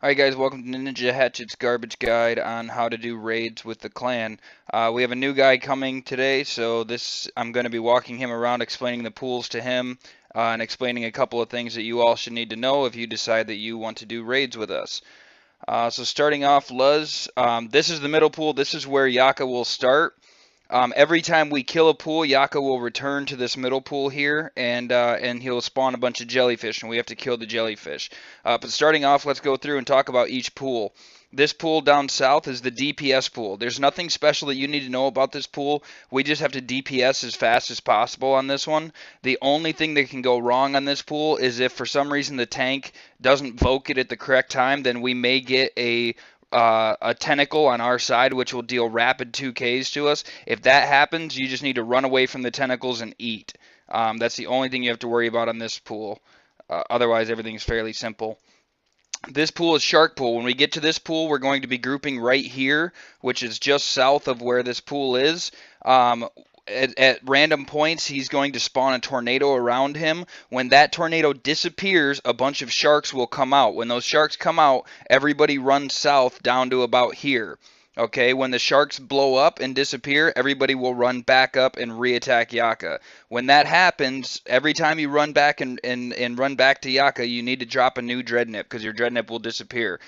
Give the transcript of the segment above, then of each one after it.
Alright guys, welcome to Ninjahatchet's garbage guide on how to do raids with the clan. We have a new guy coming today, so I'm going to be walking him around explaining the pools to him and explaining a couple of things that you all should need to know if you decide that you want to do raids with us. So starting off, Luz, this is the middle pool. This is where Yaka will start. Every time we kill a pool, Yaka will return to this middle pool here, and he'll spawn a bunch of jellyfish, and we have to kill the jellyfish. But starting off, let's go through and talk about each pool. This pool down south is the DPS pool. There's nothing special that you need to know about this pool. We just have to DPS as fast as possible on this one. The only thing that can go wrong on this pool is if for some reason the tank doesn't voke it at the correct time, then we may get a tentacle on our side, which will deal rapid 2Ks to us. If that happens, you just need to run away from the tentacles and eat. That's the only thing you have to worry about on this pool. Otherwise, everything's fairly simple. This pool is Shark Pool. When we get to this pool, we're going to be grouping right here, which is just south of where this pool is. At random points, he's going to spawn a tornado around him. When that tornado disappears, a bunch of sharks will come out. When those sharks come out, everybody runs south down to about here. Okay, when the sharks blow up and disappear, everybody will run back up and re-attack Yaka. When that happens, every time you run back and run back to Yaka, you need to drop a new dread nip because your dread nip will disappear.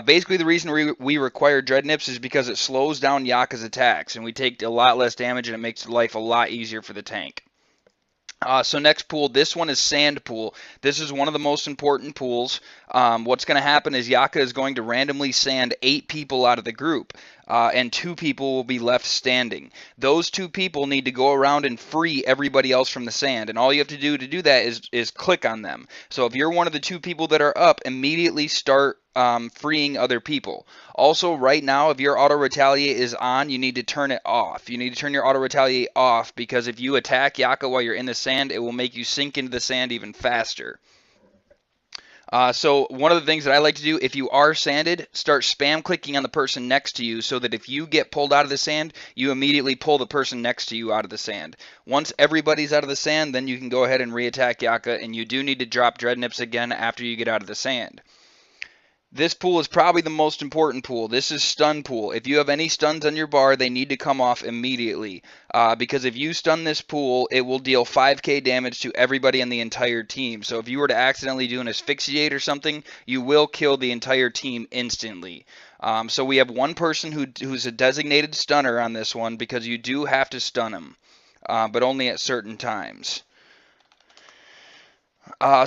Basically, the reason we require dread nips is because it slows down Yaka's attacks, and we take a lot less damage, and it makes life a lot easier for the tank. So next pool, this one is Sand Pool. This is one of the most important pools. What's going to happen is Yaka is going to randomly sand 8 people out of the group, and 2 people will be left standing. Those 2 people need to go around and free everybody else from the sand, and all you have to do that is click on them. So if you're one of the 2 people that are up, immediately start freeing other people. Also, right now, if your auto retaliate is on, you need to turn it off. You need to turn your auto retaliate off because if you attack Yaka while you're in the sand, it will make you sink into the sand even faster. So one of the things that I like to do, if you are sanded, start spam clicking on the person next to you so that if you get pulled out of the sand, you immediately pull the person next to you out of the sand. Once everybody's out of the sand, then you can go ahead and re-attack Yaka, and you do need to drop dread nips again after you get out of the sand. This pool is probably the most important pool. This is Stun Pool. If you have any stuns on your bar, they need to come off immediately. Because if you stun this pool, it will deal 5k damage to everybody on the entire team. So if you were to accidentally do an asphyxiate or something, you will kill the entire team instantly. So we have one person who's a designated stunner on this one because you do have to stun him, but only at certain times.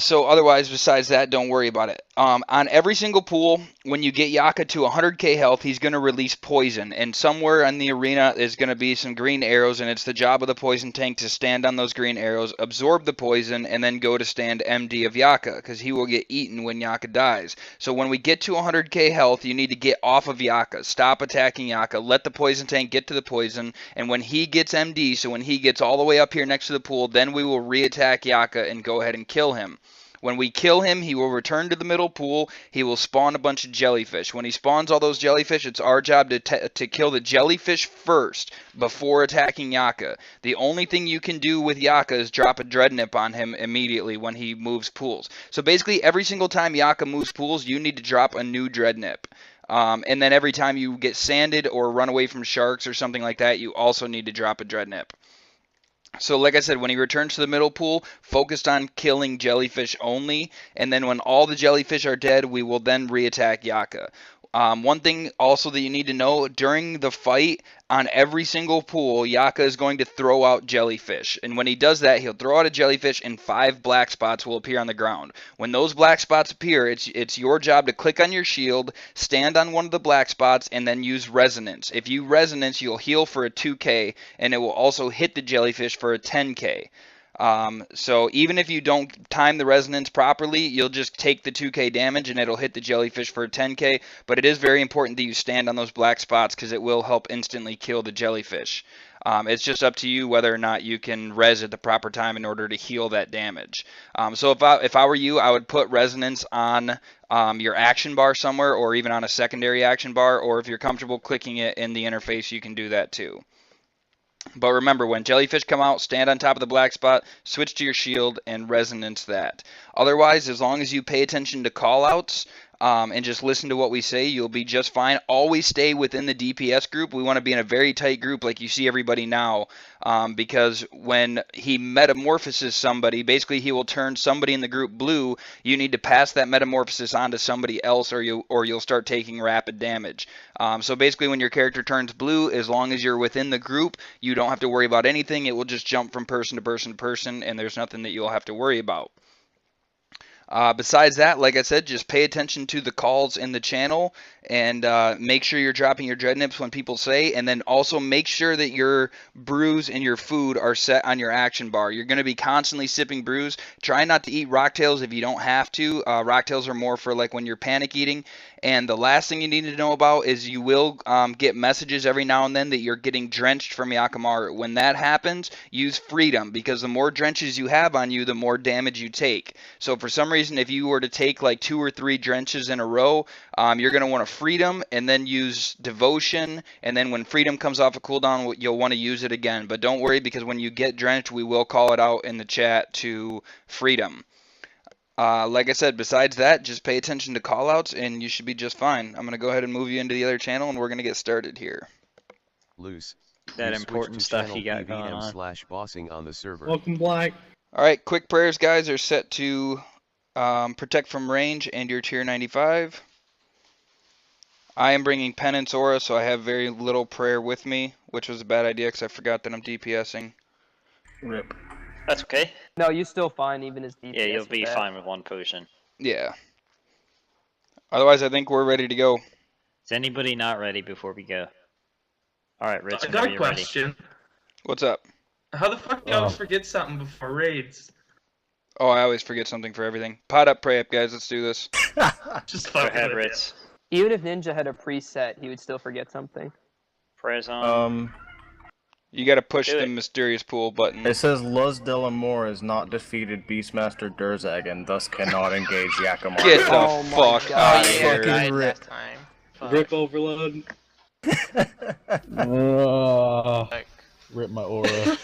So otherwise, besides that, don't worry about it. On every single pool, when you get Yaka to 100k health, he's going to release poison. And somewhere in the arena is going to be some green arrows, and it's the job of the poison tank to stand on those green arrows, absorb the poison, and then go to stand MD of Yaka, because he will get eaten when Yaka dies. So when we get to 100k health, you need to get off of Yaka. Stop attacking Yaka. Let the poison tank get to the poison, and when he gets MD, so when he gets all the way up here next to the pool, then we will re-attack Yaka and go ahead and kill him. When we kill him, he will return to the middle pool. He will spawn a bunch of jellyfish. When he spawns all those jellyfish, it's our job to kill the jellyfish first before attacking Yaka. The only thing you can do with Yaka is drop a dread nip on him immediately when he moves pools. So basically, every single time Yaka moves pools, you need to drop a new dread nip. And then every time you get sanded or run away from sharks or something like that, you also need to drop a dread nip. So like I said, when he returns to the middle pool, focused on killing jellyfish only, and then when all the jellyfish are dead, we will then re-attack Yaka. One thing also that you need to know, during the fight, on every single pool, Yaka is going to throw out jellyfish. And when he does that, he'll throw out a jellyfish and 5 black spots will appear on the ground. When those black spots appear, it's your job to click on your shield, stand on one of the black spots, and then use resonance. If you resonance, you'll heal for a 2k, and it will also hit the jellyfish for a 10k. So even if you don't time the resonance properly, you'll just take the 2k damage and it'll hit the jellyfish for a 10k, but it is very important that you stand on those black spots because it will help instantly kill the jellyfish. It's just up to you whether or not you can res at the proper time in order to heal that damage. So if I were you, I would put resonance on your action bar somewhere, or even on a secondary action bar, or if you're comfortable clicking it in the interface, you can do that too. But remember, when jellyfish come out, stand on top of the black spot, switch to your shield, and resonance that. Otherwise, as long as you pay attention to callouts, and just listen to what we say, you'll be just fine. Always stay within the DPS group. We want to be in a very tight group like you see everybody now, because when he metamorphoses somebody, basically he will turn somebody in the group blue. You need to pass that metamorphosis on to somebody else, or you'll start taking rapid damage. So basically when your character turns blue, as long as you're within the group, you don't have to worry about anything. It will just jump from person to person to person, and there's nothing that you'll have to worry about. Besides that, like I said, just pay attention to the calls in the channel, and make sure you're dropping your dread nips when people say, and then also make sure that your brews and your food are set on your action bar. You're going to be constantly sipping brews. Try not to eat rocktails if you don't have to. Rocktails are more for like when you're panic eating. And the last thing you need to know about is you will get messages every now and then that you're getting drenched from Yakamaru. When that happens, use freedom, because the more drenches you have on you, the more damage you take. So for some reason, if you were to take like 2 or 3 drenches in a row, you're going to want to freedom and then use devotion, and then when freedom comes off a cooldown, you'll want to use it again. But don't worry, because when you get drenched, we will call it out in the chat to freedom. Like I said, besides that, just pay attention to callouts and you should be just fine. I'm going to go ahead and move you into the other channel, and we're going to get started here. Loose. That important stuff you got going on. /bossing on the server. Welcome, Black. Alright, quick prayers, guys, are set to protect from range and your tier 95. I am bringing penance aura, so I have very little prayer with me, which was a bad idea because I forgot that I'm DPSing. Rip. That's okay. No, you're still fine even as DPS. Yeah, you'll be fine with 1 potion. Yeah. Otherwise, I think we're ready to go. Is anybody not ready before we go? Alright, Rich, I got a question. What's up? How the fuck do you always forget something before raids? Oh, I always forget something for everything. Pot up, pray up, guys. Let's do this. Just Go fucking ahead, with Rich. Even if Ninja had a preset, he would still forget something. Prayers on. You gotta push Do the it. mysterious pool button. It says Luz Delamore has not defeated Beastmaster Durzag and thus cannot engage Yakamaru. Get the Oh my fuck God. out of Oh, here. fucking rip. you. Rip overload. Rip my aura.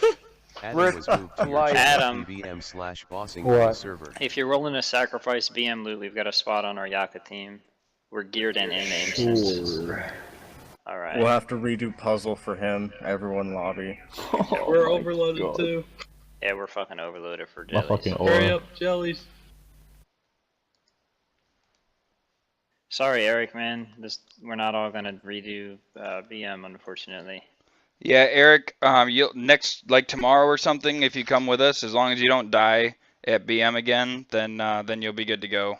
Adam Rip was moved to your life. Adam. BVM/bossing on What? the server. If you're willing to sacrifice BM loot, we've got a spot on our Yaka team. We're geared and in aim. Alright. We'll have to redo puzzle for him. Everyone lobby. We're overloaded too. Yeah, we're fucking overloaded for My jellies. fucking Hurry aura. up, jellies. Sorry, Eric, man. We're not all gonna redo BM, unfortunately. Yeah, Eric, you'll next, like tomorrow or something, if you come with us, as long as you don't die at BM again, then you'll be good to go.